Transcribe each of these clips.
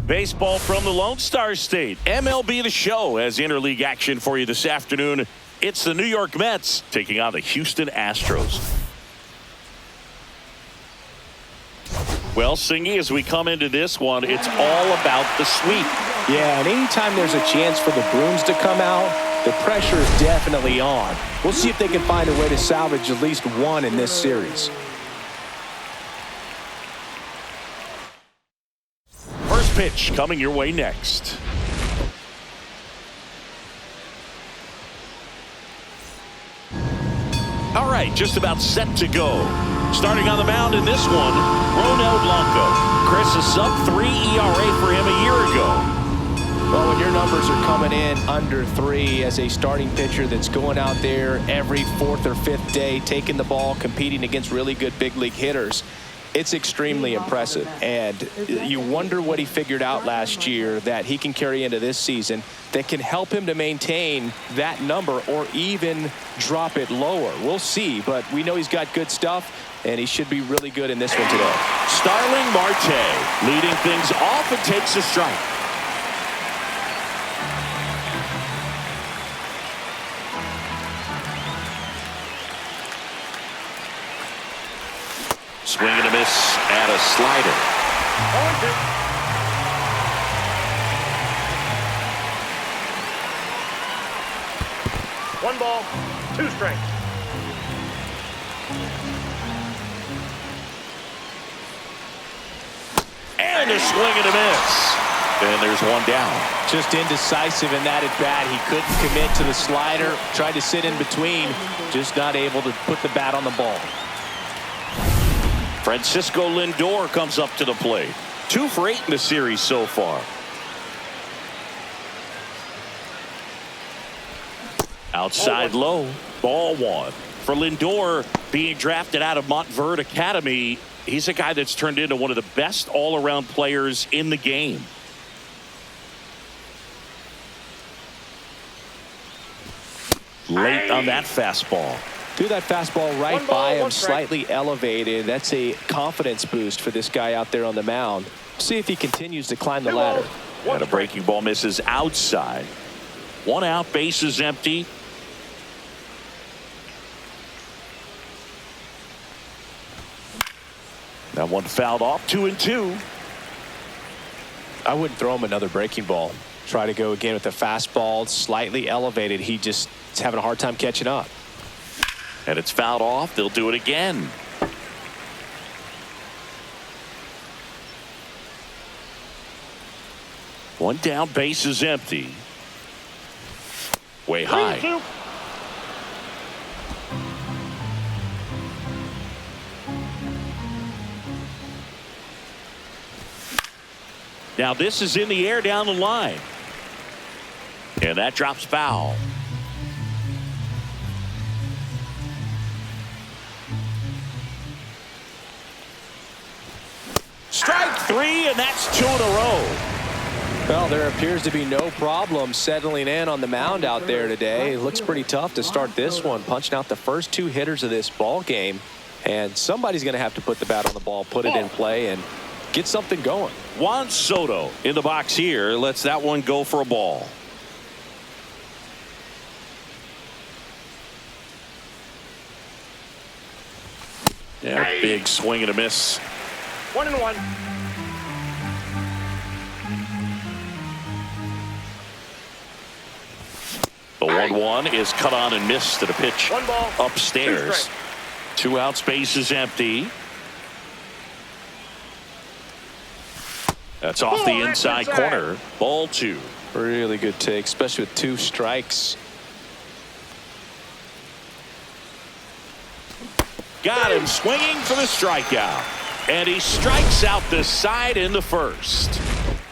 Baseball from the Lone Star State. MLB The Show has interleague action for you this afternoon. It's the New York Mets taking on the Houston Astros. Well, Singy, as we come into this one, it's all about the sweep. Yeah, and anytime there's a chance for the brooms to come out, the pressure is definitely on. We'll see if they can find a way to salvage at least one in this series. First pitch coming your way next. All right, just about set to go. Starting on the mound in this one, HOU-R.Blanco. Chris, a sub-3 ERA for him a year ago. Well, when your numbers are coming in under 3 as a starting pitcher that's going out there every fourth or fifth day, taking the ball, competing against really good big league hitters, it's extremely impressive. And you wonder what he figured out last year that he can carry into this season that can help him to maintain that number or even drop it lower. We'll see, but we know he's got good stuff, and he should be really good in this one today. Starling Marte leading things off and takes a strike. Swing and a miss at a slider. 1 ball, 2 strikes. And a swing and a miss. And there's one down. Just indecisive in that at bat. He couldn't commit to the slider. Tried to sit in between. Just not able to put the bat on the ball. Francisco Lindor comes up to the plate. 2 for 8 in the series so far. Outside low. Ball 1. For Lindor, being drafted out of Montverde Academy, he's a guy that's turned into one of the best all-around players in the game. Late on that fastball. Threw that fastball right by him, slightly elevated. That's a confidence boost for this guy out there on the mound. See if he continues to climb the ladder. And a breaking ball misses outside. 1 out, bases empty. That one fouled off. 2-2. I wouldn't throw him another breaking ball. Try to go again with the fastball, slightly elevated. He just is having a hard time catching up. And it's fouled off. They'll do it again. One down, base is empty. Way high. 3-2. Now this is in the air down the line. And that drops foul. Strike 3, and that's 2 in a row. Well, there appears to be no problem settling in on the mound out there today. It looks pretty tough to start this one, punching out the first 2 hitters of this ball game. And somebody's going to have to put the bat on the ball, put it in play, and get something going. Juan Soto in the box here. Lets that one go for a ball. Yeah, big swing and a miss. 1-1. The 1-1 is cut on and missed to the pitch 1 ball, upstairs. 2 out, space is empty. That's off the inside corner. Ball 2. Really good take, especially with 2 strikes. Got him swinging for the strikeout. And he strikes out the side in the first.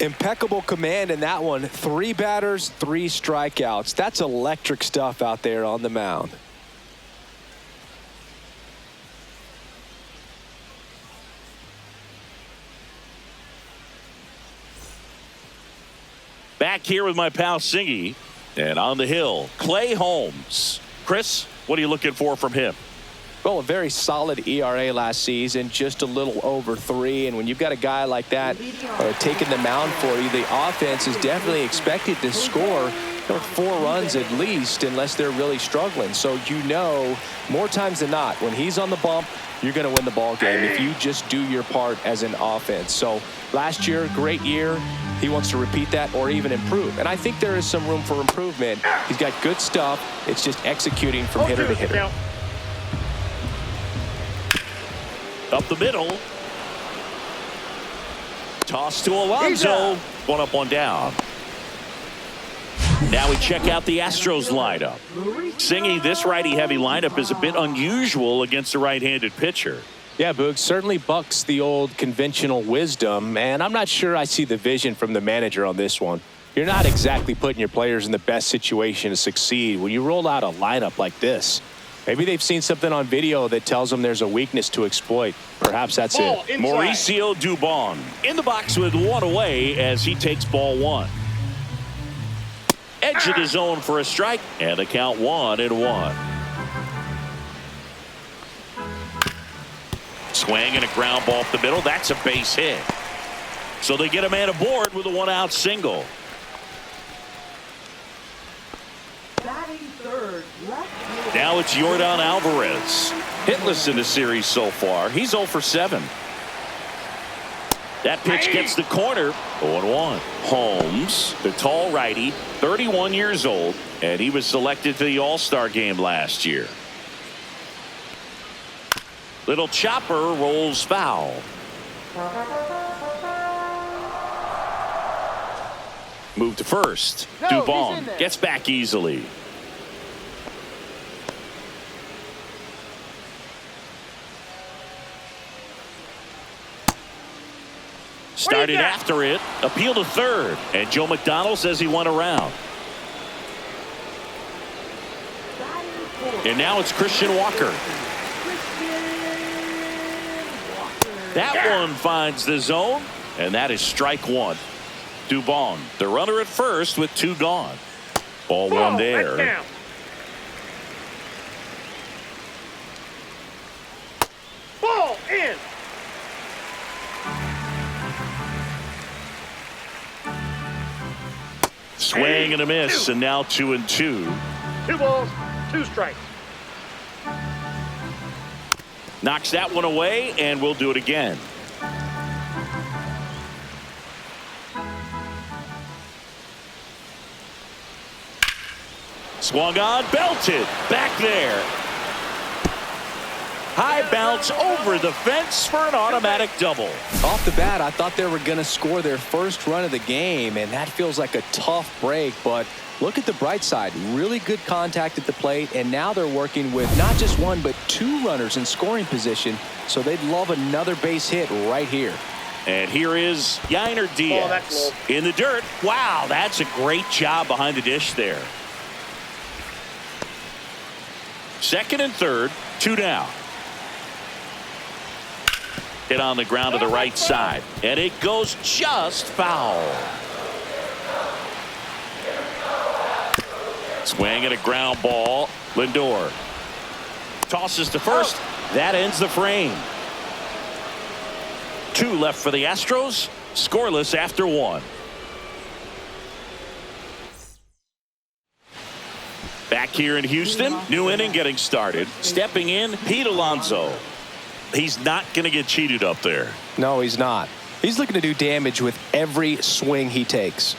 Impeccable command in that one. 3 batters, 3 strikeouts. That's electric stuff out there on the mound. Back here with my pal Singy. And on the hill, Clay Holmes. Chris, what are you looking for from him? Well, a very solid ERA last season, just a little over 3. And when you've got a guy like that taking the mound for you, the offense is definitely expected to score 4 runs at least, unless they're really struggling. So more times than not, when he's on the bump, you're going to win the ball game if you just do your part as an offense. So last year, great year. He wants to repeat that or even improve. And I think there is some room for improvement. He's got good stuff. It's just executing from hitter to hitter. Up the middle. Toss to Alonso. 1 up, 1 down. Now we check out the Astros lineup. Singing, this righty-heavy lineup is a bit unusual against a right-handed pitcher. Yeah, Boog, certainly bucks the old conventional wisdom, and I'm not sure I see the vision from the manager on this one. You're not exactly putting your players in the best situation to succeed when you roll out a lineup like this. Maybe they've seen something on video that tells them there's a weakness to exploit. Perhaps that's it. Mauricio Dubon in the box with 1 away as he takes ball 1. Edge of the zone for a strike, and the count 1-1. Swing and a ground ball up the middle. That's a base hit. So they get a man aboard with a 1-out single. Now it's Yordan Alvarez. Hitless in the series so far. He's 0 for 7. That pitch gets the corner. 0-1. Holmes, the tall righty, 31 years old, and he was selected to the All-Star game last year. Little chopper rolls foul. Move to first. Dubon gets back easily. Started after it. Appeal to third. And Joe McDonald says he went around. And now it's Christian Walker. That one finds the zone. And that is strike 1. Dubon, the runner at first with 2 gone. Ball 1 there. Ball in. Swing and a miss, and now 2-2. 2 balls, 2 strikes. Knocks that one away, and we'll do it again. Swung on, belted, back there. High bounce over the fence for an automatic double. Off the bat, I thought they were going to score their first run of the game, and that feels like a tough break. But look at the bright side. Really good contact at the plate, and now they're working with not just 1 but 2 runners in scoring position, so they'd love another base hit right here. And here is Yainer Diaz in the dirt. Wow, that's a great job behind the dish there. Second and third, 2 down. Hit on the ground to the right side, and it goes just foul. Swing and a ground ball. Lindor tosses to first. That ends the frame. 2 left for the Astros. Scoreless after 1. Back here in Houston, new inning getting started. Stepping in, Pete Alonso. He's not going to get cheated up there. No, he's not. He's looking to do damage with every swing he takes.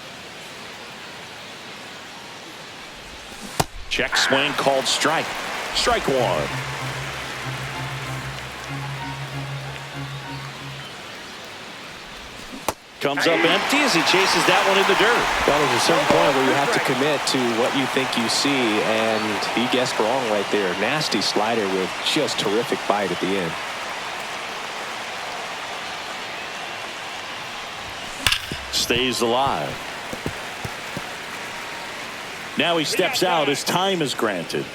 Check swing called strike. Strike 1. Comes up empty as he chases that one in the dirt. Well, there's a certain point where you have to commit to what you think you see, and he guessed wrong right there. Nasty slider with just terrific bite at the end. Stays alive. Now he steps out as time is granted.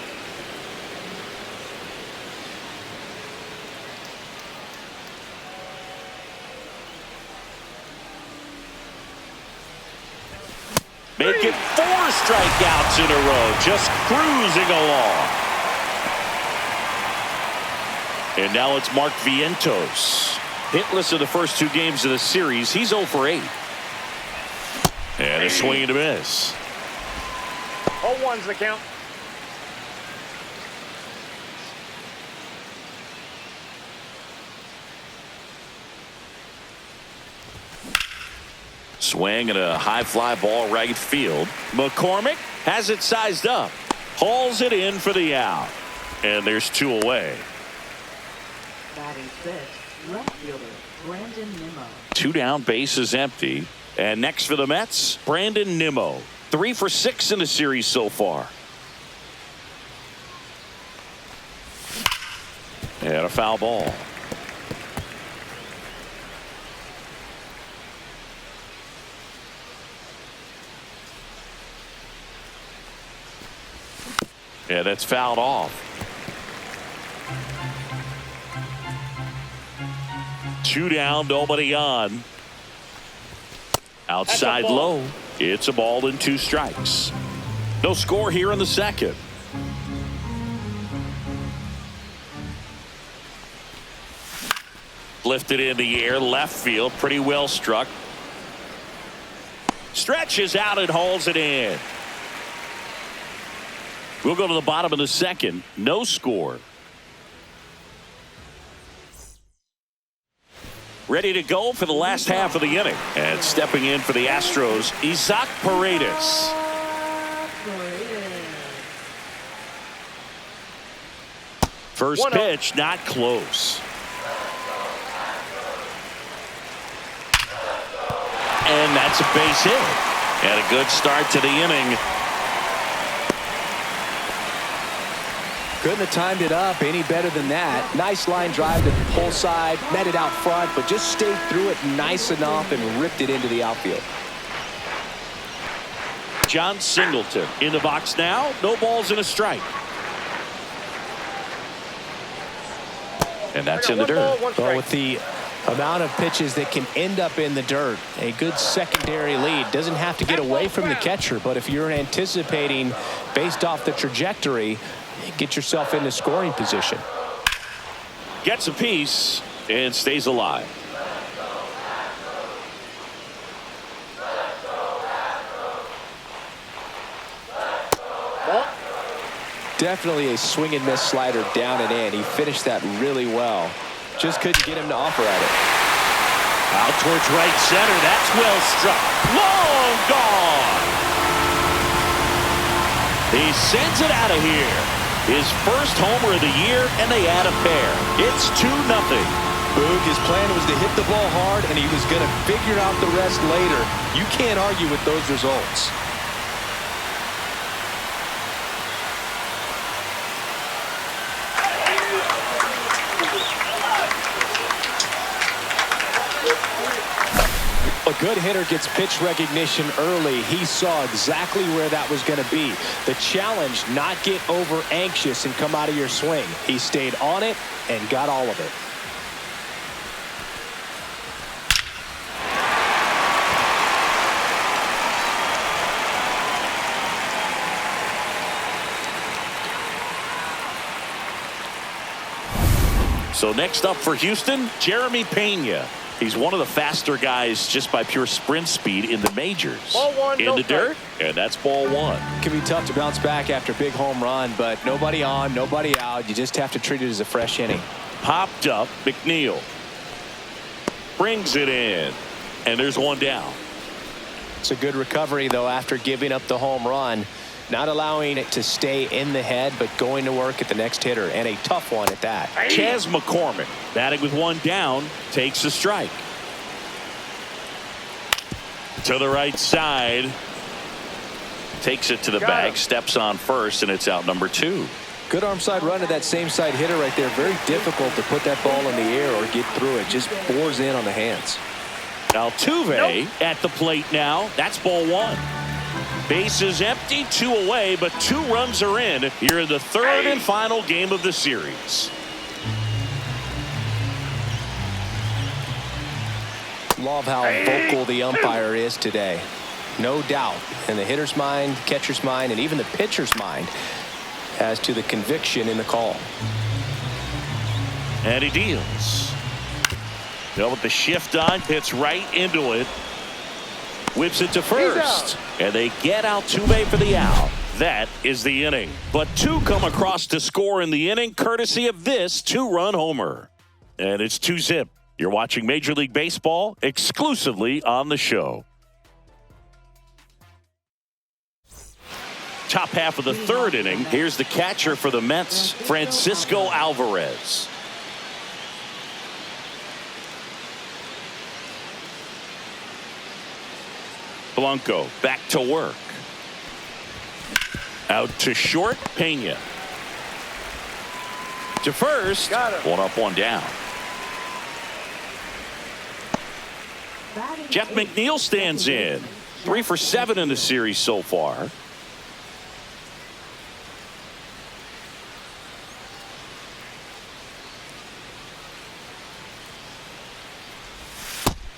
Make it 4 strikeouts in a row, just cruising along. And now it's Mark Vientos. Hitless in the first 2 games of the series. He's 0 for 8. And a swing and a miss. 0-1's the count. Swing and a high fly ball right field. McCormick has it sized up. Hauls it in for the out. And there's 2 away. Batting 6th, left fielder Brandon Nimmo. 2 down, bases empty. And next for the Mets, Brandon Nimmo. 3 for 6 in the series so far. And a foul ball. Yeah, that's fouled off. 2 down, nobody on. Outside low. It's a ball and 2 strikes. No score here in the second. Lifted in the air, left field, pretty well struck. Stretches out and hauls it in. We'll go to the bottom of the second. No score. Ready to go for the last half of the inning. And stepping in for the Astros, Isaac Paredes. First pitch, not close. And that's a base hit. And a good start to the inning. Couldn't have timed it up any better than that. Nice line drive to the pull side, met it out front, but just stayed through it nice enough and ripped it into the outfield. John Singleton in the box now. No balls and a strike. And that's in the dirt. Well, with the amount of pitches that can end up in the dirt, a good secondary lead. Doesn't have to get away from the catcher, but if you're anticipating based off the trajectory, get yourself into scoring position. Gets a piece and stays alive. Definitely a swing and miss slider down and in. He finished that really well. Just couldn't get him to offer at it. Out towards right center. That's well struck. Long gone. He sends it out of here. His first homer of the year, and they add a pair. It's 2-0. Boog, his plan was to hit the ball hard, and he was going to figure out the rest later. You can't argue with those results. A good hitter gets pitch recognition early. He saw exactly where that was going to be. The challenge, not get over anxious and come out of your swing. He stayed on it and got all of it. So next up for Houston, Jeremy Pena. He's one of the faster guys just by pure sprint speed in the majors. Ball 1, in the dirt, and that's ball 1. It can be tough to bounce back after a big home run, but nobody on, nobody out. You just have to treat it as a fresh inning. Popped up, McNeil. Brings it in, and there's 1 down. It's a good recovery, though, after giving up the home run. Not allowing it to stay in the head, but going to work at the next hitter, and a tough one at that. Chas McCormick, batting with 1 down, takes a strike. To the right side. Takes it to the bag, steps on first, and it's out number 2. Good arm side run to that same side hitter right there. Very difficult to put that ball in the air or get through it. Just bores in on the hands. Altuve at the plate now. That's ball 1. Base is empty, 2 away, but 2 runs are in here in the 3rd and final game of the series. Love how vocal the umpire is today. No doubt in the hitter's mind, catcher's mind, and even the pitcher's mind as to the conviction in the call. And he deals. Now with the shift on, hits right into it. Whips it to first. And they get Altuve for the out. That is the inning. But two come across to score in the inning, courtesy of this two-run homer. And it's 2-zip. You're watching Major League Baseball exclusively on the show. Top half of the third inning. Here's the catcher for the Mets, Francisco Alvarez. Blanco back to work. Out to short, Pena. To first. One up, one down. Jeff McNeil stands in. 3 for 7 in the series so far.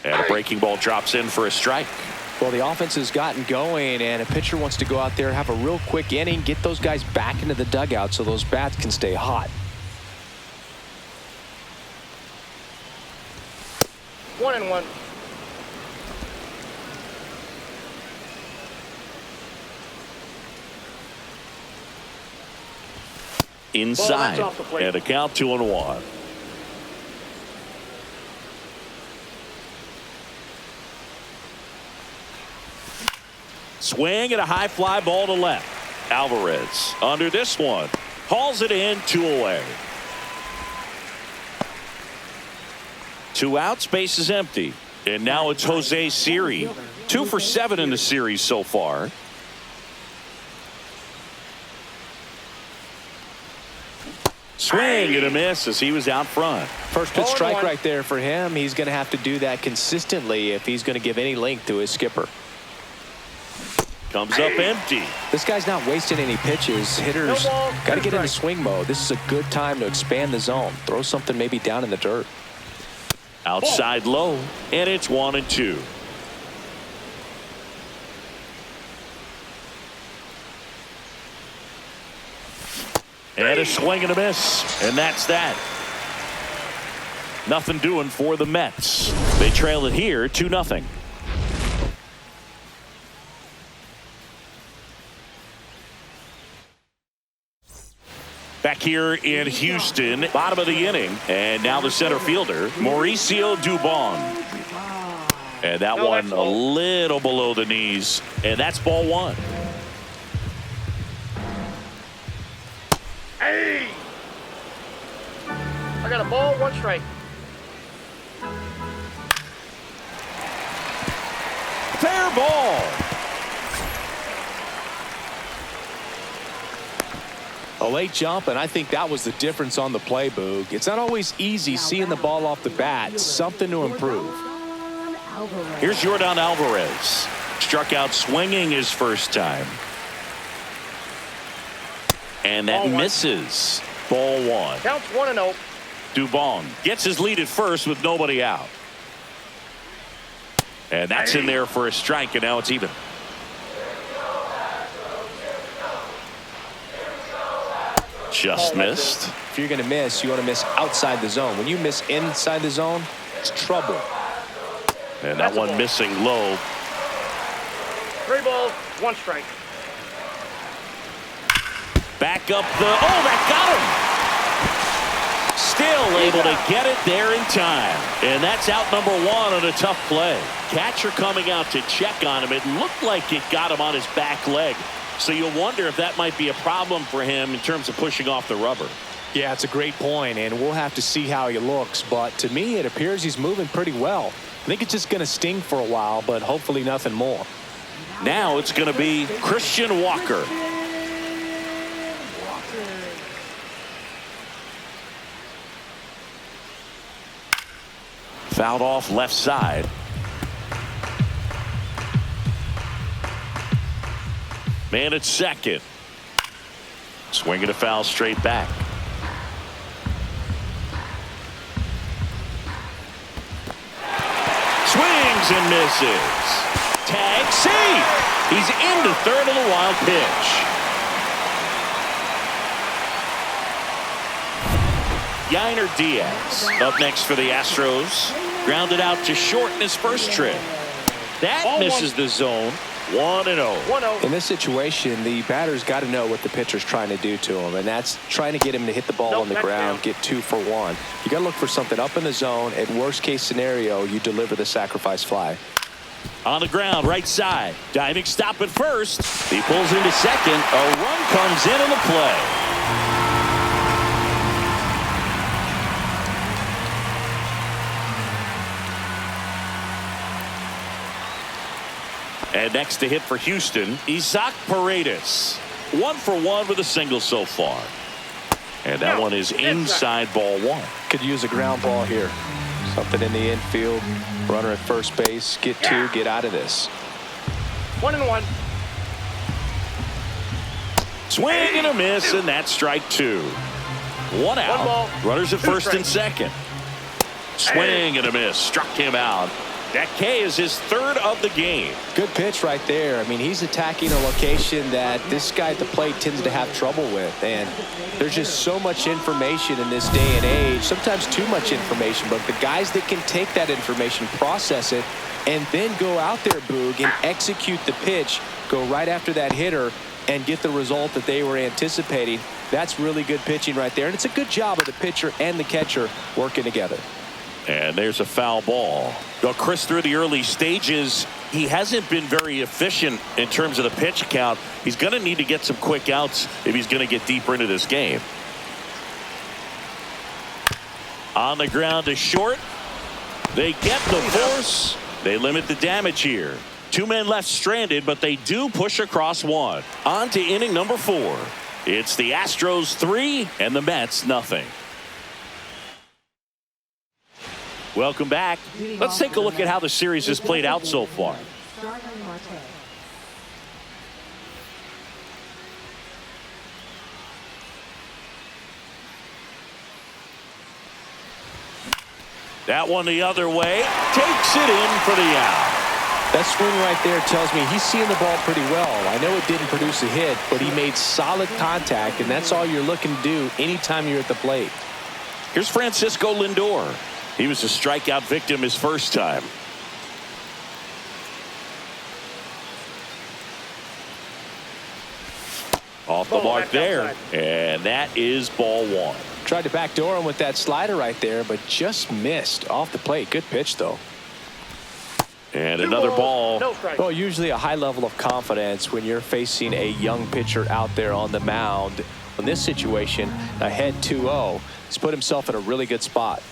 And a breaking ball drops in for a strike. Well, the offense has gotten going, and a pitcher wants to go out there, have a real quick inning, get those guys back into the dugout so those bats can stay hot. 1-1. Inside. And a count 2-1. Swing and a high fly ball to left. Alvarez under this one. Hauls it in, 2 away. 2 outs, base is empty. And now it's Jose Siri. 2 for 7 in the series so far. Swing and a miss as he was out front. First pitch strike right there for him. He's going to have to do that consistently if he's going to give any length to his skipper. Comes up empty. This guy's not wasting any pitches. Hitters got to get into swing mode. This is a good time to expand the zone. Throw something maybe down in the dirt. Outside low, and it's 1-2. And a swing and a miss, and that's that. Nothing doing for the Mets. They trail it here 2-0. Back here in Houston, bottom of the inning, and now the center fielder, Mauricio Dubon. And that one a little below the knees, and that's ball 1. Hey! I got a ball, 1 strike. Fair ball. A late jump, and I think that was the difference on the play, Boog. It's not always easy seeing the ball off the bat. Something to improve. Here's Yordan Alvarez. Struck out swinging his first time. And that misses. Ball 1. Counts 1-0. Dubon gets his lead at first with nobody out. And that's in there for a strike, and now it's even. Just missed. If you're going to miss, you want to miss outside the zone. When you miss inside the zone, it's trouble. And that one missing low. 3 balls, 1 strike. Back up the. Oh, that got him. Still able to get it there in time. And that's out number 1 on a tough play. Catcher coming out to check on him. It looked like it got him on his back leg. So you'll wonder if that might be a problem for him in terms of pushing off the rubber. Yeah, it's a great point, and we'll have to see how he looks. But to me, it appears he's moving pretty well. I think it's just going to sting for a while, but hopefully nothing more. Now it's going to be Christian Walker. Fouled off left side. Man at second. Swinging a foul straight back. Swings and misses. Tag safe. He's into third on the wild pitch. Yainer Diaz up next for the Astros. Grounded out to short in his first trip. That misses the zone. 1-0. 1-0. In this situation, the batter's got to know what the pitcher's trying to do to him, and that's trying to get him to hit the ball on the ground, get 2 for 1. You got to look for something up in the zone. At worst case scenario, you deliver the sacrifice fly. On the ground, right side. Diving stop at first. He pulls into second. A run comes in on the play. And next to hit for Houston, Isaac Paredes. 1 for 1 with a single so far. And that one is inside ball 1. Could use a ground ball here. Something in the infield. Runner at first base. Get 2, get out of this. 1-1. Swing and a miss, and that's strike 2. 1 out. Runners at first and second. Swing and a miss. Struck him out. That K is his 3rd of the game. Good pitch right there. I mean, he's attacking a location that this guy at the plate tends to have trouble with. And there's just so much information in this day and age, sometimes too much information. But the guys that can take that information, process it, and then go out there, Boog, and execute the pitch, go right after that hitter, and get the result that they were anticipating, that's really good pitching right there. And it's a good job of the pitcher and the catcher working together. And there's a foul ball. Well, Chris, through the early stages, he hasn't been very efficient in terms of the pitch count. He's going to need to get some quick outs if he's going to get deeper into this game. On the ground to short. They get the force. They limit the damage here. 2 men left stranded, but they do push across 1. On to inning number 4. It's the Astros 3 and the Mets nothing. Welcome back. Let's take a look at how the series has played out so far. That one the other way. Takes it in for the out. That swing right there tells me he's seeing the ball pretty well. I know it didn't produce a hit, but he made solid contact, and that's all you're looking to do anytime you're at the plate. Here's Francisco Lindor. He was a strikeout victim his first time. Off the mark there. And that is ball 1. Tried to backdoor him with that slider right there, but just missed off the plate. Good pitch, though. And another ball. Well, usually a high level of confidence when you're facing a young pitcher out there on the mound. In this situation, ahead 2-0. He's put himself in a really good spot.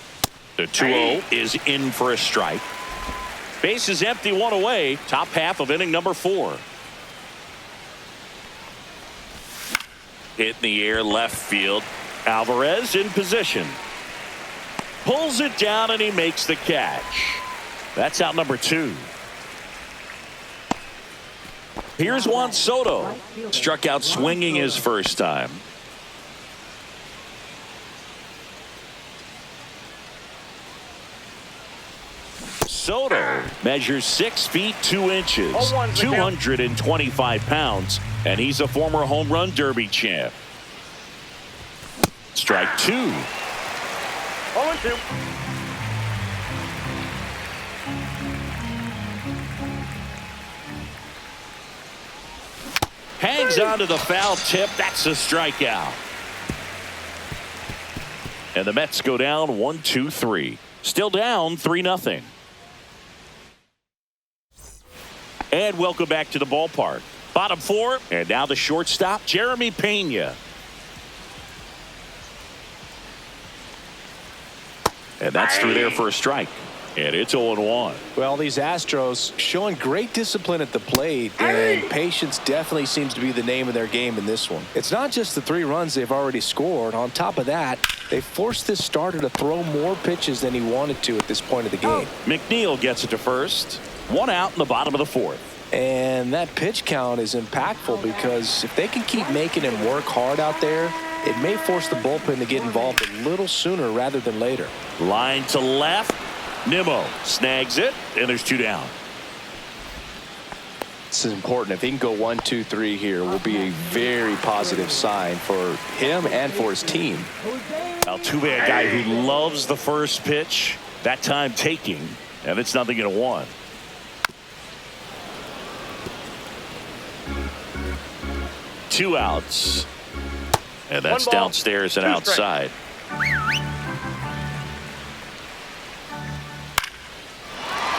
The 2-0 is in for a strike. Base is empty, 1 away. Top half of inning number 4. Hit in the air left field. Alvarez in position. Pulls it down and he makes the catch. That's out number 2. Here's Juan Soto. Struck out swinging his first time. Soto measures 6 feet 2 inches, 225 pounds, and he's a former home run derby champ. Strike 2. 0-2. Hangs onto the foul tip. That's a strikeout. And the Mets go down 1-2-3. Still down 3-0. And welcome back to the ballpark. Bottom 4, and now the shortstop, Jeremy Pena. And that's through there for a strike. And it's 0-1. Well, these Astros showing great discipline at the plate, and patience definitely seems to be the name of their game in this one. It's not just the 3 runs they've already scored. On top of that, they forced this starter to throw more pitches than he wanted to at this point of the game. McNeil gets it to first. 1 out in the bottom of the 4th. And that pitch count is impactful because if they can keep making him work hard out there, it may force the bullpen to get involved a little sooner rather than later. Line to left. Nimmo snags it, and there's 2 down. That's important. If he can go 1, 2, 3 here, will be a very positive sign for him and for his team. Altuve, a guy who loves the first pitch, that time taking, and it's 0-1. Two outs, and that's downstairs and outside.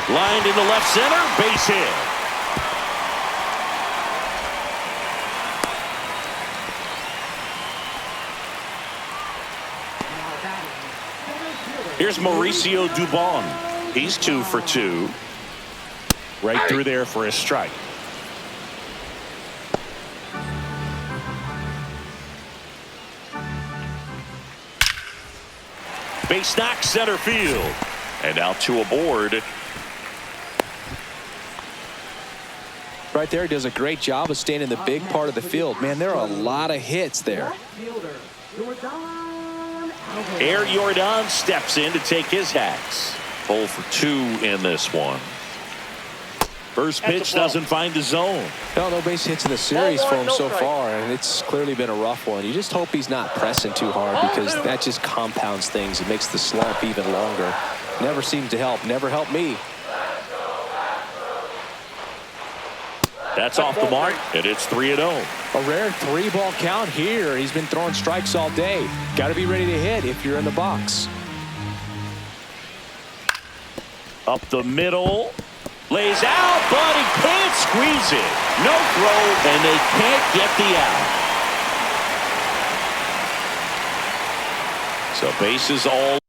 Lined into left center, base hit. Here's Mauricio Dubon. He's 2 for 2. Right through there for a strike. Base knock, center field. And now 2 aboard. Right there, he does a great job of staying in the big part of the field. Man, there are a lot of hits there. Air Jordan steps in to take his hats. 0 for 2 in this one. First pitch doesn't find the zone. No base hits in the series for him so far, and it's clearly been a rough one. You just hope he's not pressing too hard, because that just compounds things. It makes the slump even longer. Never seems to help. Never helped me. That's off the mark, and it's 3-0. A rare 3-ball count here. He's been throwing strikes all day. Got to be ready to hit if you're in the box. Up the middle. Lays out, but he can't squeeze it. No throw, and they can't get the out. So bases all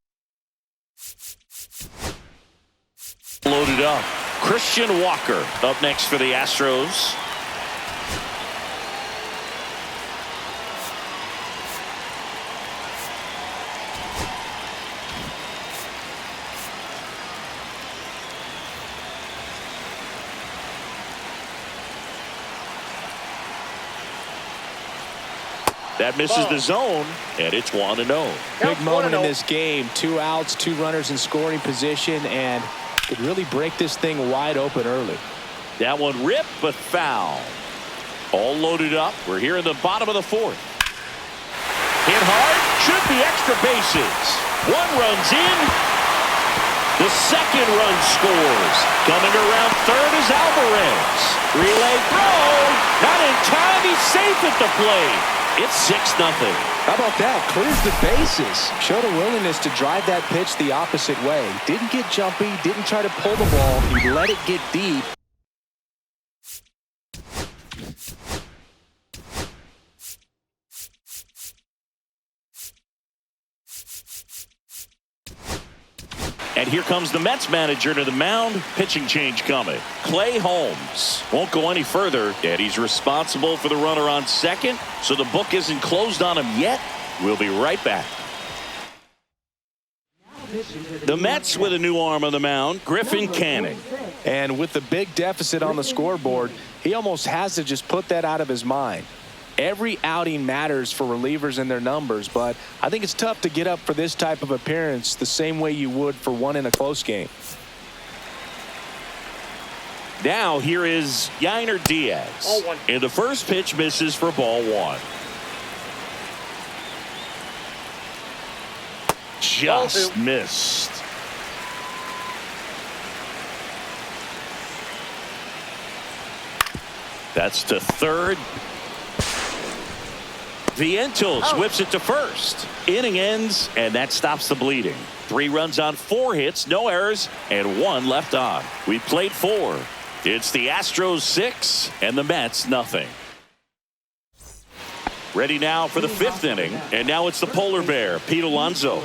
loaded up. Christian Walker up next for the Astros. That misses the zone, and it's 1-0. Big moment in this game. 2 outs, 2 runners in scoring position, and could really break this thing wide open early. That one ripped, but foul. All loaded up. We're here in the bottom of the 4th. Hit hard. Should be extra bases. 1 runs in. The second run scores. Coming around third is Alvarez. Relay throw. Not in time. He's safe at the plate. It's 6-0. How about that? Clears the bases. Showed a willingness to drive that pitch the opposite way. Didn't get jumpy. Didn't try to pull the ball. He let it get deep. And here comes the Mets manager to the mound. Pitching change coming. Clay Holmes won't go any further, and he's responsible for the runner on second, so the book isn't closed on him yet. We'll be right back. The Mets with a new arm on the mound, Griffin Canning. And with the big deficit on the scoreboard, he almost has to just put that out of his mind. Every outing matters for relievers and their numbers, but I think it's tough to get up for this type of appearance the same way you would for one in a close game. Now here is Yainer Diaz. And the first pitch misses for ball 1. Just missed. That's to third. Vientos whips it to first. Inning ends, and that stops the bleeding. 3 runs on 4 hits, no errors, and 1 left on. We played 4. It's the Astros 6 and the Mets nothing. Ready now for the 5th inning, and now it's the polar bear, Pete Alonso.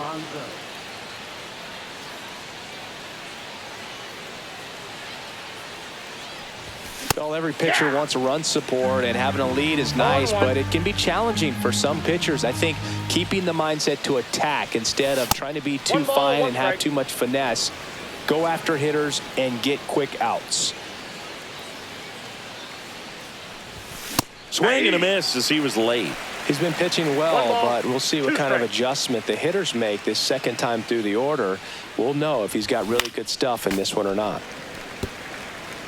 Well, every pitcher wants a run support, and having a lead is nice, but it can be challenging for some pitchers. I think keeping the mindset to attack instead of trying to be too fine and have too much finesse. Go after hitters and get quick outs. Swing and a miss as he was late. He's been pitching well, but we'll see what kind of adjustment the hitters make this second time through the order. We'll know if he's got really good stuff in this one or not.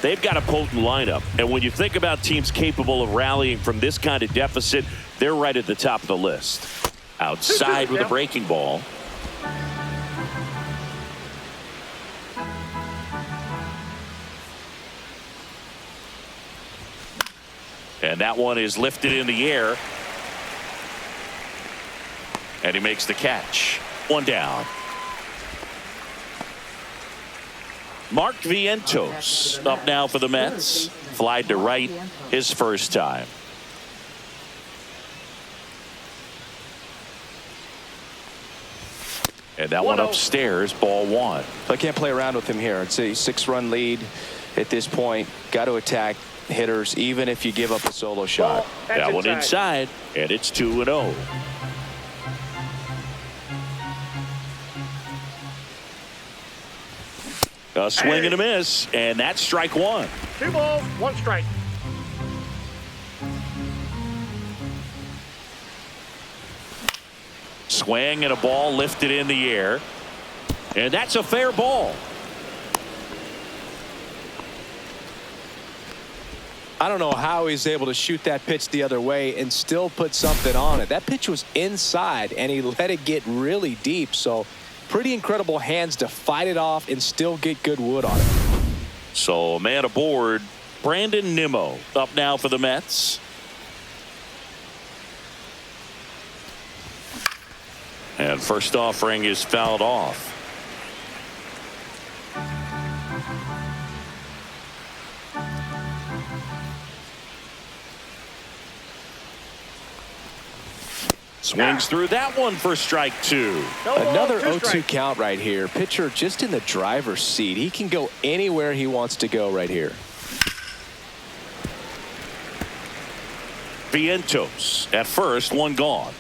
They've got a potent lineup, and when you think about teams capable of rallying from this kind of deficit, they're right at the top of the list. Outside with a breaking ball. And that one is lifted in the air. And he makes the catch. One down. Mark Vientos up now for the Mets. Fly to right his first time. And that one upstairs, ball one. I can't play around with him here. It's a 6-run lead at this point. Got to attack hitters even if you give up a solo shot. That one inside, and it's 2-0. A swing and a miss, and that's strike one. 2 balls, 1 strike. Swing and a ball lifted in the air, and that's a fair ball. I don't know how he's able to shoot that pitch the other way and still put something on it. That pitch was inside, and he let it get really deep. So pretty incredible hands to fight it off and still get good wood on it. So a man aboard, Brandon Nimmo up now for the Mets. And first offering is fouled off. Swings through that one for strike two. Another 0-2 count right here. Pitcher just in the driver's seat. He can go anywhere he wants to go right here. Vientos at first, one gone.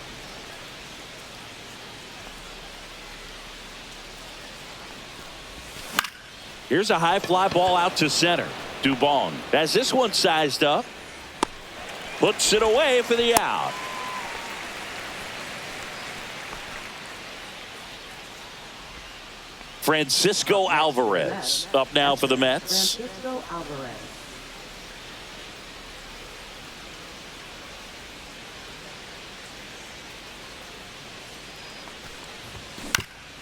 Here's a high fly ball out to center. Dubon has this one sized up. Puts it away for the out. Francisco Alvarez up now for the Mets. Francisco Alvarez.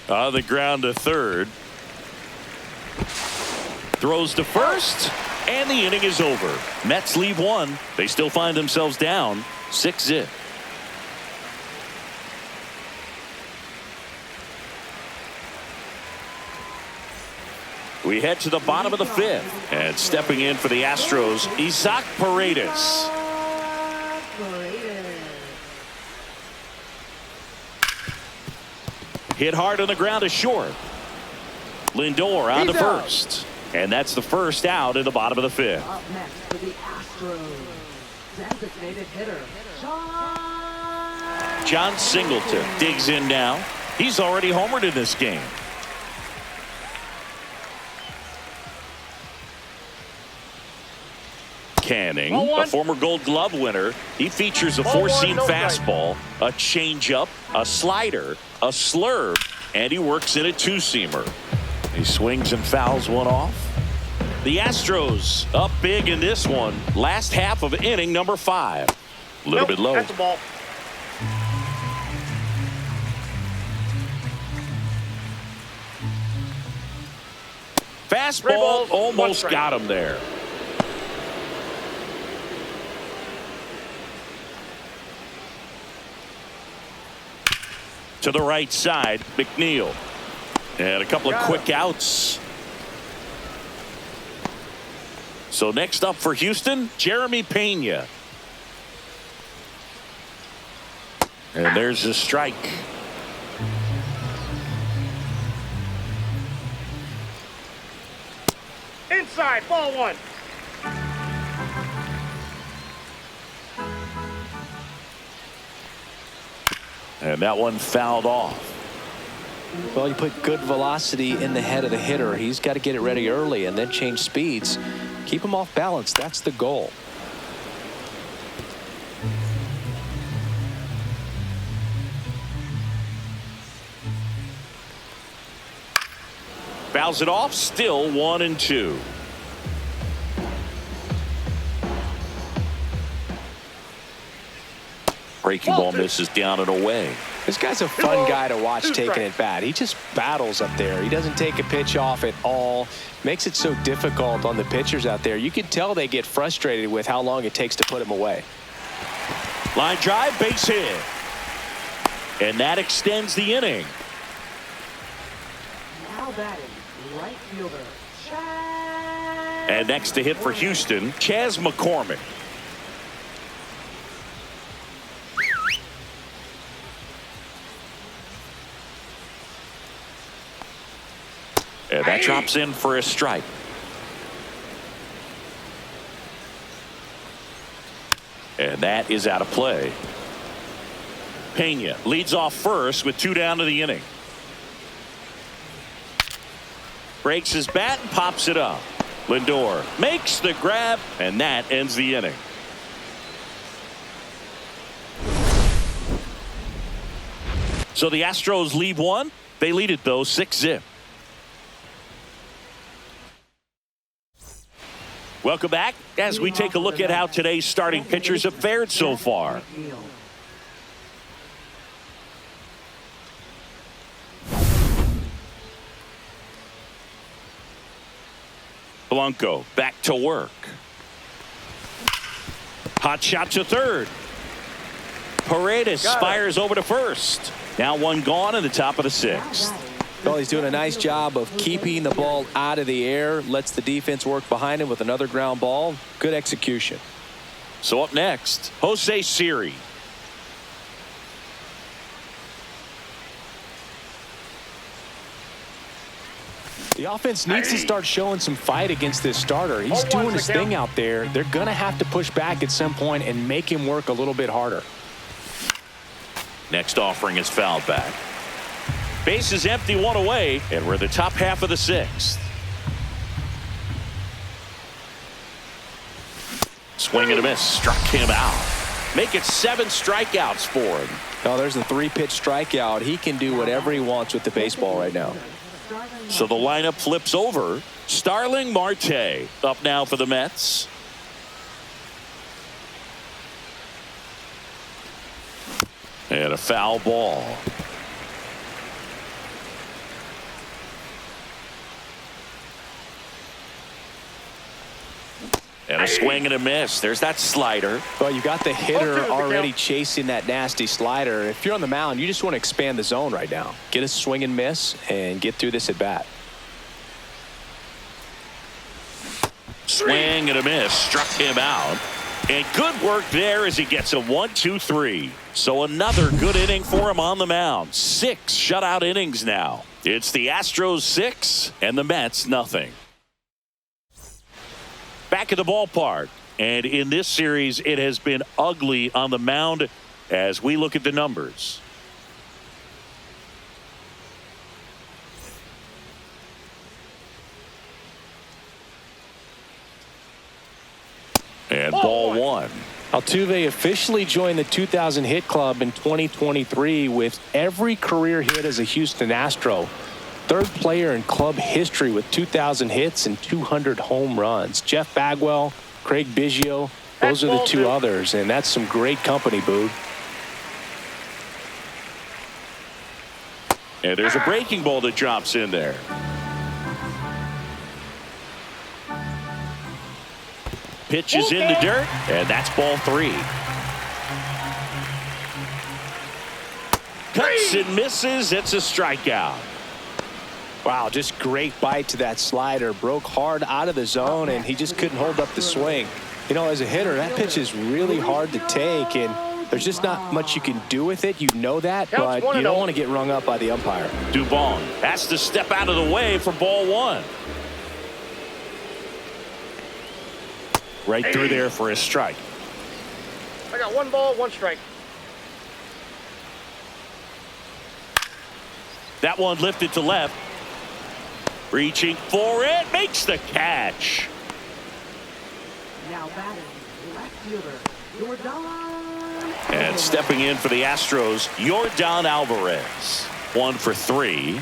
On the ground to third. Throws to first, and the inning is over. Mets leave one. They still find themselves down 6-0. We head to the bottom of the fifth, and stepping in for the Astros, Isaac Paredes. Hit hard on the ground to short. Lindor on to first. And that's the first out in the bottom of the fifth. Up next for the Astros, designated hitter, John Singleton digs in now. He's already homered in this game. Canning, a former Gold Glove winner. He features a four-seam fastball, a changeup, a slider, a slurve, and he works in a two-seamer. He swings and fouls one off. The Astros up big in this one. Last half of inning number 5. A little bit low. That's a ball. Fastball almost got him there. To the right side, McNeil. And a couple of quick outs. So next up for Houston, Jeremy Pena. And there's a strike. Inside, ball one. And that one fouled off. Well, you put good velocity in the head of the hitter. He's got to get it ready early and then change speeds. Keep him off balance. That's the goal. Fouls it off. Still 1-2. Breaking ball misses down and away. This guy's a fun guy to watch taking it bat. He just battles up there. He doesn't take a pitch off at all. Makes it so difficult on the pitchers out there. You can tell they get frustrated with how long it takes to put him away. Line drive, base hit. And that extends the inning. Now batting, right fielder, And next to hit for Houston, Chas McCormick. And that drops in for a strike. And that is out of play. Pena leads off first with 2 down to the inning. Breaks his bat and pops it up. Lindor makes the grab, and that ends the inning. So the Astros lead one. They lead it, though, 6-0. Welcome back as we take a look at how today's starting pitchers have fared so far. Blanco back to work. Hot shot to third. Paredes fires over to first. Now one gone in the top of the 6th. Well, he's doing a nice job of keeping the ball out of the air. Lets the defense work behind him with another ground ball. Good execution. So up next, Jose Siri. The offense needs to start showing some fight against this starter. He's doing his thing out there. They're going to have to push back at some point and make him work a little bit harder. Next offering is fouled back. Base is empty, 1 away, and we're in the top half of the 6th. Swing and a miss, struck him out. Make it 7 strikeouts for him. Oh, there's a 3-pitch strikeout. He can do whatever he wants with the baseball right now. So the lineup flips over. Starling Marte up now for the Mets. And a foul ball. And a swing and a miss. There's that slider. Well, you got the hitter already chasing that nasty slider. If you're on the mound, you just want to expand the zone right now. Get a swing and miss and get through this at bat. Swing and a miss. Struck him out. And good work there as he gets a 1-2-3. So another good inning for him on the mound. 6 shutout innings now. It's the Astros 6 and the Mets nothing. Back at the ballpark, and in this series it has been ugly on the mound as we look at the numbers. And ball 1. Altuve officially joined the 2,000 hit club in 2023 with every career hit as a Houston Astro. 3rd player in club history with 2,000 hits and 200 home runs. Jeff Bagwell, Craig Biggio, those are the 2 others, and that's some great company, Boog. And there's a breaking ball that drops in there. Pitches in the dirt, and that's ball 3. Cuts and misses. It's a strikeout. Wow, just great bite to that slider. Broke hard out of the zone, and he just couldn't hold up the swing. You know, as a hitter, that pitch is really hard to take, and there's just not much you can do with it. You know that, but you don't want to get rung up by the umpire. Dubon has to step out of the way for ball 1. Right through there for a strike. I got 1 ball, 1 strike. That one lifted to left. Reaching for it, makes the catch. now batting, left fielder, Jordan. And stepping in for the Astros, Jordan Alvarez. 1 for 3.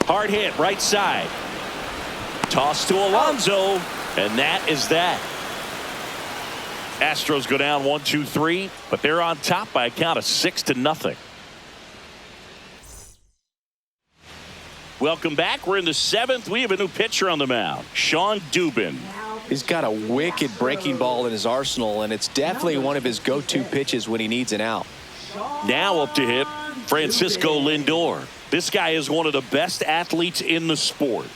Hard hit, right side. Toss to Alonso. And that is that. Astros go down 1-2-3, but they're on top by a count of 6-0. Welcome back. We're in the 7th. We have a new pitcher on the mound, Sean Dubin. He's got a wicked breaking ball in his arsenal, and it's definitely one of his go-to pitches when he needs an out. Now up to hit Francisco Lindor. This guy is one of the best athletes in the sport.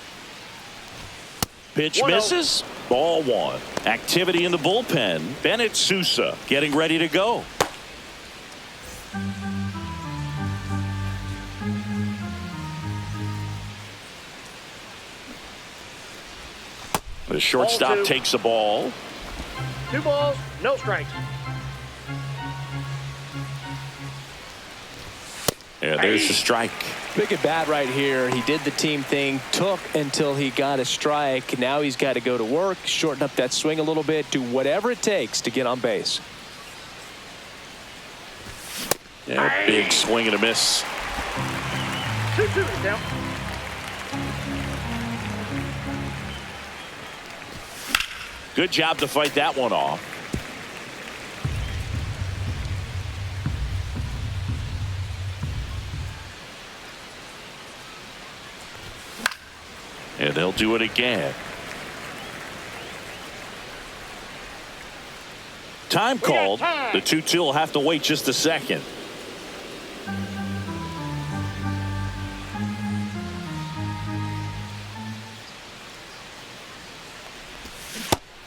Pitch misses. Ball one. Activity in the bullpen. Bennett Sousa getting ready to go. The shortstop takes the ball. 2 balls, no strikes. And there's the strike. Big at bat right here. He did the team thing, took until he got a strike. Now he's got to go to work, shorten up that swing a little bit, do whatever it takes to get on base. Yeah, big swing and a miss. 2-2 down. Good job to fight that one off. And they'll do it again. Time called. The 2-2 will have to wait just a second.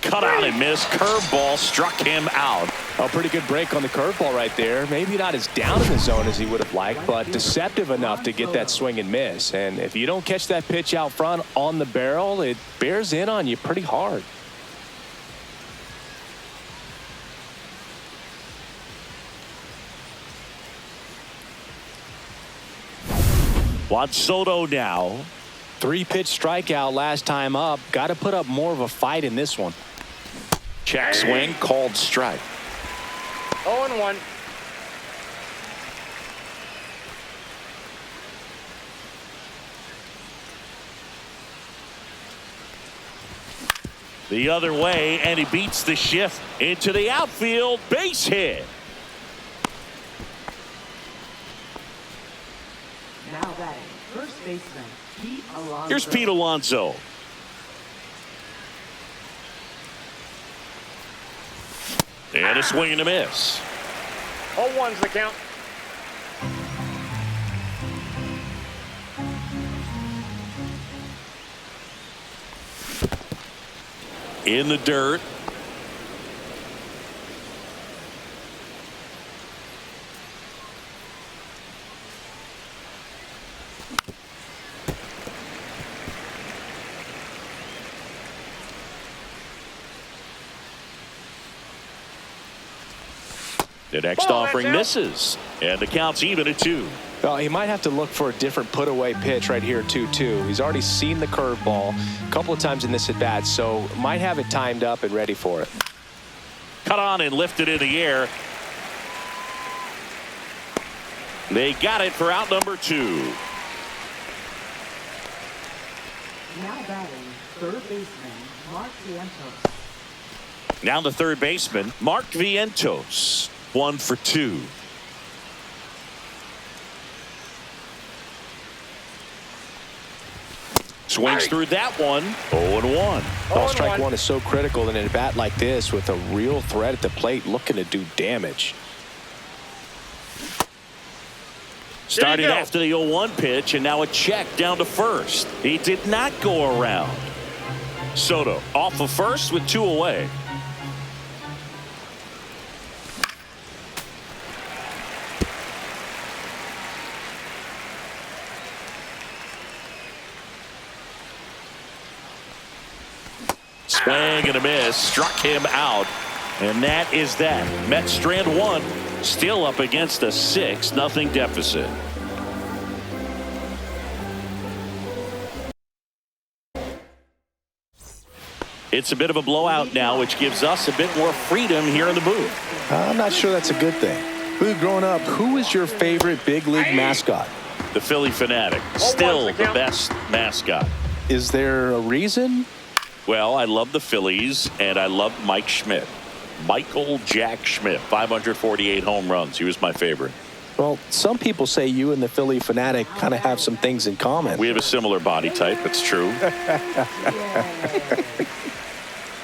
Cut out and missed. Curveball struck him out. A pretty good break on the curveball right there. Maybe not as down in the zone as he would have liked, but deceptive enough to get that swing and miss. And if you don't catch that pitch out front on the barrel, it bears in on you pretty hard. Juan Soto now. 3-pitch strikeout last time up. Got to put up more of a fight in this one. Check swing, called strike. 0-1. The other way, and he beats the shift into the outfield. Base hit. Now batting, first baseman, Pete Alonso. Here's Pete Alonso. And a swing and a miss. 0-1's the count. In the dirt. The next offering misses, and the count's even at 2. Well, he might have to look for a different put-away pitch right here, 2-2. He's already seen the curveball a couple of times in this at-bat, so might have it timed up and ready for it. Cut on and lifted in the air. They got it for out number 2. Now batting, third baseman, Mark Vientos. Now the third baseman, Mark Vientos. 1 for 2. Swings through that one. 0-1. Ball strike one is so critical in a bat like this with a real threat at the plate looking to do damage. Started after the 0-1 pitch, and now a check down to first. He did not go around. Soto off of first with 2 away. Swing and a miss, struck him out, and that is that. Mets strand 1, still up against a 6-0 deficit. It's a bit of a blowout now, which gives us a bit more freedom here in the booth. I'm not sure that's a good thing. Boo, growing up, who is your favorite big league mascot? The Philly Fanatic, still the best mascot. Is there a reason? Well, I love the Phillies, and I love Mike Schmidt. Michael Jack Schmidt, 548 home runs. He was my favorite. Well, some people say you and the Philly fanatic kind of have some things in common. We have a similar body type. It's true.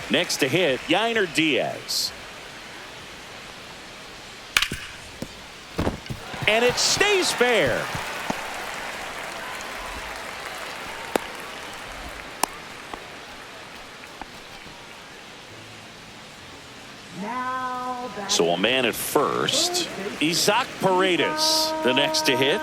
Next to hit, Yainer Diaz. And it stays fair. Now So a man at first. Isaac Paredes, the next to hit.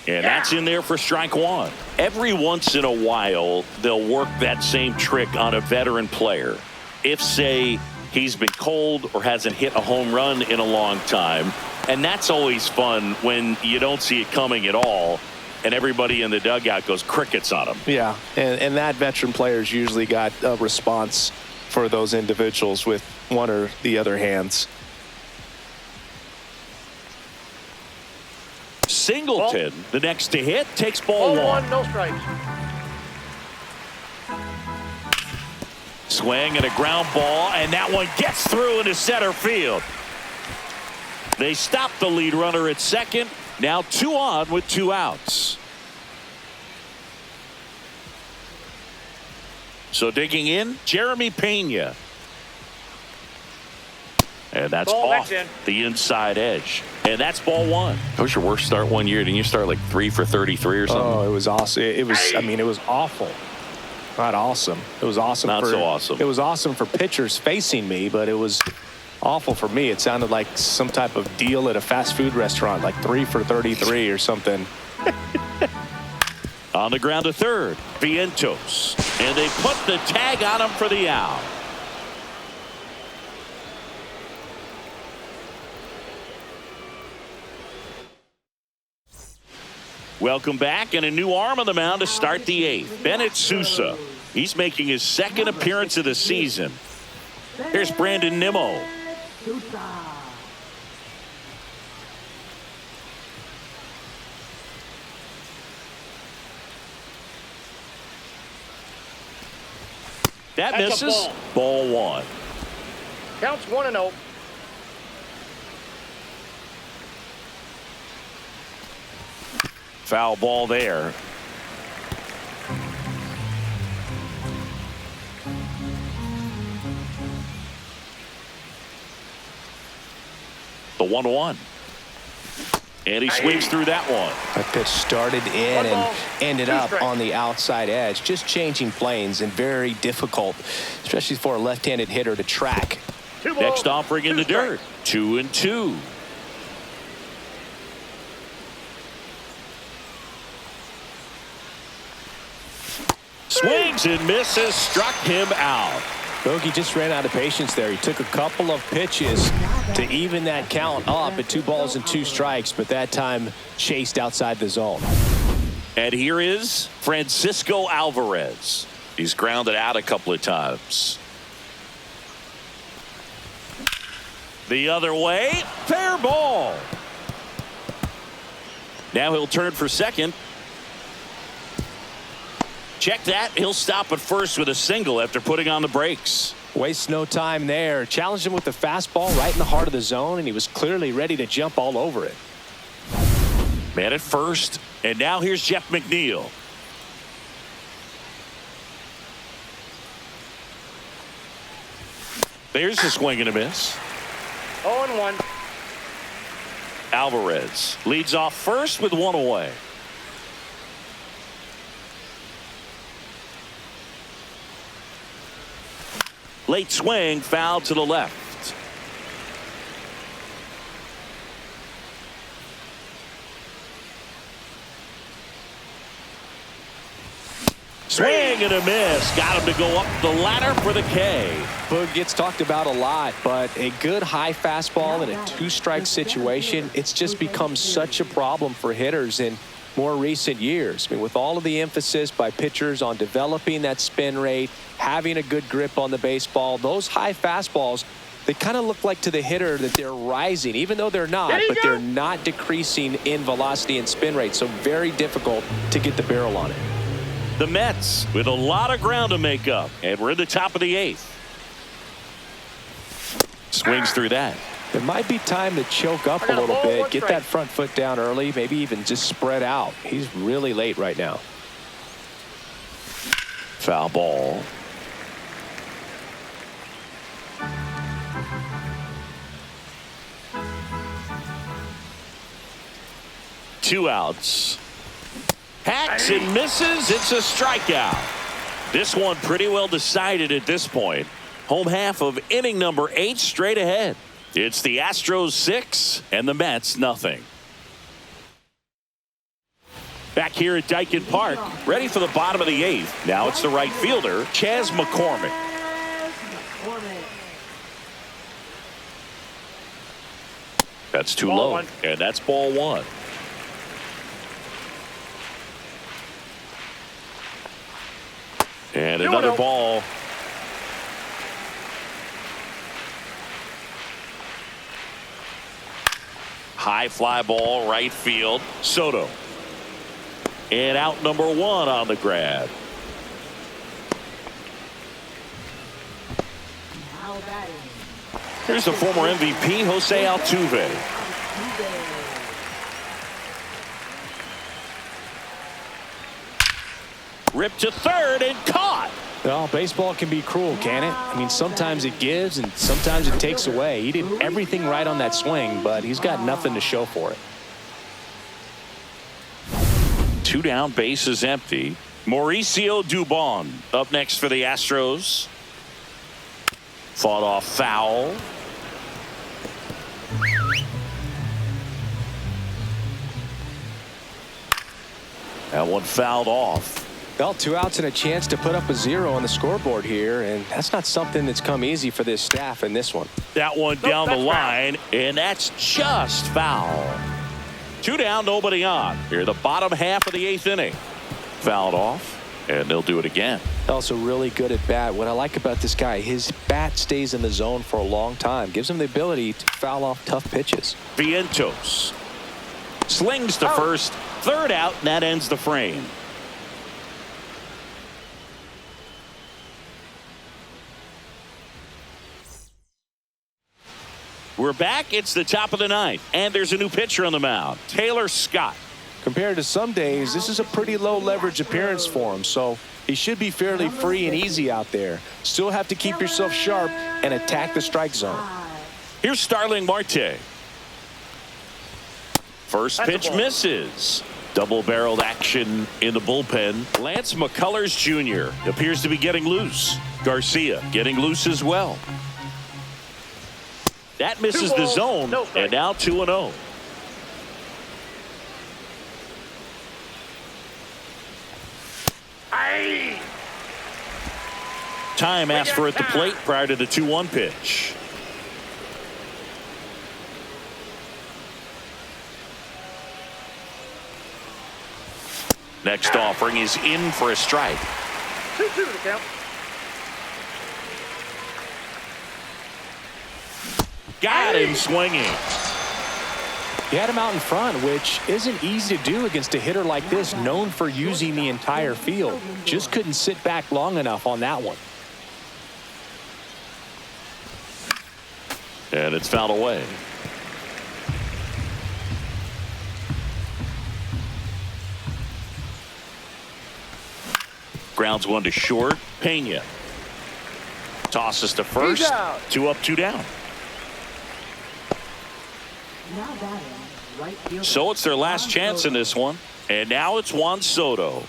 And that's in there for strike one. Every once in a while, they'll work that same trick on a veteran player. If, say, he's been cold or hasn't hit a home run in a long time. And that's always fun when you don't see it coming at all. And everybody in the dugout goes crickets on him. Yeah, and that veteran player's usually got a response for those individuals with one or the other hands. Singleton, the next to hit, takes ball one. 0-1, no strikes. Swing and a ground ball, and that one gets through into center field. They stop the lead runner at second. Now 2 on with 2 outs. So digging in, Jeremy Pena. And that's Ball off back in. the inside edge. And that's ball one. That was your worst start one year. Didn't you start like 3 for 33 or something? Oh, it was awesome. It was, I mean, it was awful. Not awesome. It was awesome. Not so awesome. It was awesome for pitchers facing me, but it was awful for me. It sounded like some type of deal at a fast food restaurant, like 3 for 33 or something. On the ground to third, Vientos. And they put the tag on him for the out. Welcome back, and a new arm on the mound to start the 8th. Bennett Sousa. He's making his 2nd appearance of the season. Here's Brandon Nimmo. That That's a misses. ball. Ball one. Counts 1-0. Foul ball there. The 1-1. And he swings through that one. That pitch started in One and ball, ended 2 up strikes. on the outside edge. Just changing planes and very difficult, especially for a left-handed hitter to track. 2 balls, Next offering in 2 the dirt. strikes. 2-2. Swings and misses. Struck him out. Bogey just ran out of patience there. He took a couple of pitches to even that count up at 2 balls and 2 strikes, but that time chased outside the zone. And here is Francisco Alvarez. He's grounded out a couple of times. The other way, fair ball. Now he'll turn for second. Check that. He'll stop at first with a single after putting on the brakes. Wastes no time there. Challenged him with the fastball right in the heart of the zone, and he was clearly ready to jump all over it. Man at first. And now here's Jeff McNeil. There's a swing and a miss. 0-1. Alvarez leads off first with 1 away. Late swing, foul to the left. Swing and a miss. Got him to go up the ladder for the K. Boog gets talked about a lot, but a good high fastball in a 2-strike situation, it's just become such a problem for hitters in more recent years. I mean, with all of the emphasis by pitchers on developing that spin rate, having a good grip on the baseball, those high fastballs, they kind of look like to the hitter that they're rising, even though they're not, but they're not decreasing in velocity and spin rate. So very difficult to get the barrel on it. The Mets with a lot of ground to make up, and we're in the top of the 8th. Swings through that. It might be time to choke up a little bit, get that front foot down early, maybe even just spread out. He's really late right now. Foul ball. Two outs. Hacks and misses. It's a strikeout. This one pretty well decided at this point. Home half of inning number 8 straight ahead. It's the Astros 6 and the Mets nothing. Back here at Dyken Park, ready for the bottom of the 8th. Now it's the right fielder, Chas McCormick. That's too low, and that's ball 1. And another ball. High fly ball, right field. Soto. And out number 1 on the grab. Here's the former MVP, Jose Altuve. Ripped to third and caught. Well, baseball can be cruel, can it? I mean, sometimes it gives and sometimes it takes away. He did everything right on that swing, but he's got nothing to show for it. 2 down, bases empty. Mauricio Dubon up next for the Astros. Fought off foul. That one fouled off. Well, 2 outs and a chance to put up a 0 on the scoreboard here, and that's not something that's come easy for this staff in this one. That one down the line, and that's just foul. 2 down, nobody on. Here, the bottom half of the 8th inning. Fouled off, and they'll do it again. Also really good at bat. What I like about this guy, his bat stays in the zone for a long time. Gives him the ability to foul off tough pitches. Vientos slings to first. 3rd out, and that ends the frame. We're back. It's the top of the 9th, and there's a new pitcher on the mound, Taylor Scott. Compared to some days, this is a pretty low leverage appearance for him, so he should be fairly free and easy out there. Still have to keep yourself sharp and attack the strike zone. Here's Starling Marte. First pitch misses. Double-barreled action in the bullpen. Lance McCullers Jr. appears to be getting loose. Garcia getting loose as well. That misses the zone, and now 2-0. Time asked for at the plate prior to the 2-1 pitch. Next offering is in for a strike. 2-2 to count. Got him swinging. He had him out in front, which isn't easy to do against a hitter like this, known for using the entire field. Just couldn't sit back long enough on that one. And it's fouled away. Grounds 1 to short. Pena tosses to first. 2 up, 2 down. So it's their last chance in this one. And now it's Juan Soto.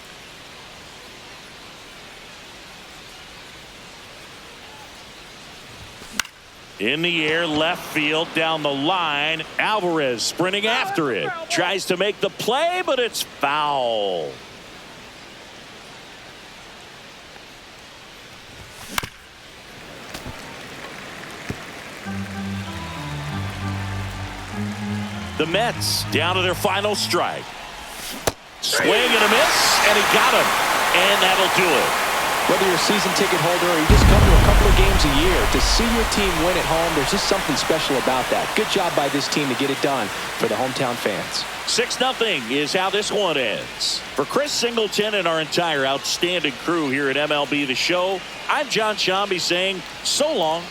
In the air, left field, down the line. Alvarez sprinting after it. Tries to make the play, but it's foul. The Mets down to their final strike. Swing and a miss, and he got him. And that'll do it. Whether you're a season ticket holder or you just come to a couple of games a year, to see your team win at home, there's just something special about that. Good job by this team to get it done for the hometown fans. 6-0 is how this one ends. For Chris Singleton and our entire outstanding crew here at MLB The Show, I'm John Shambi saying so long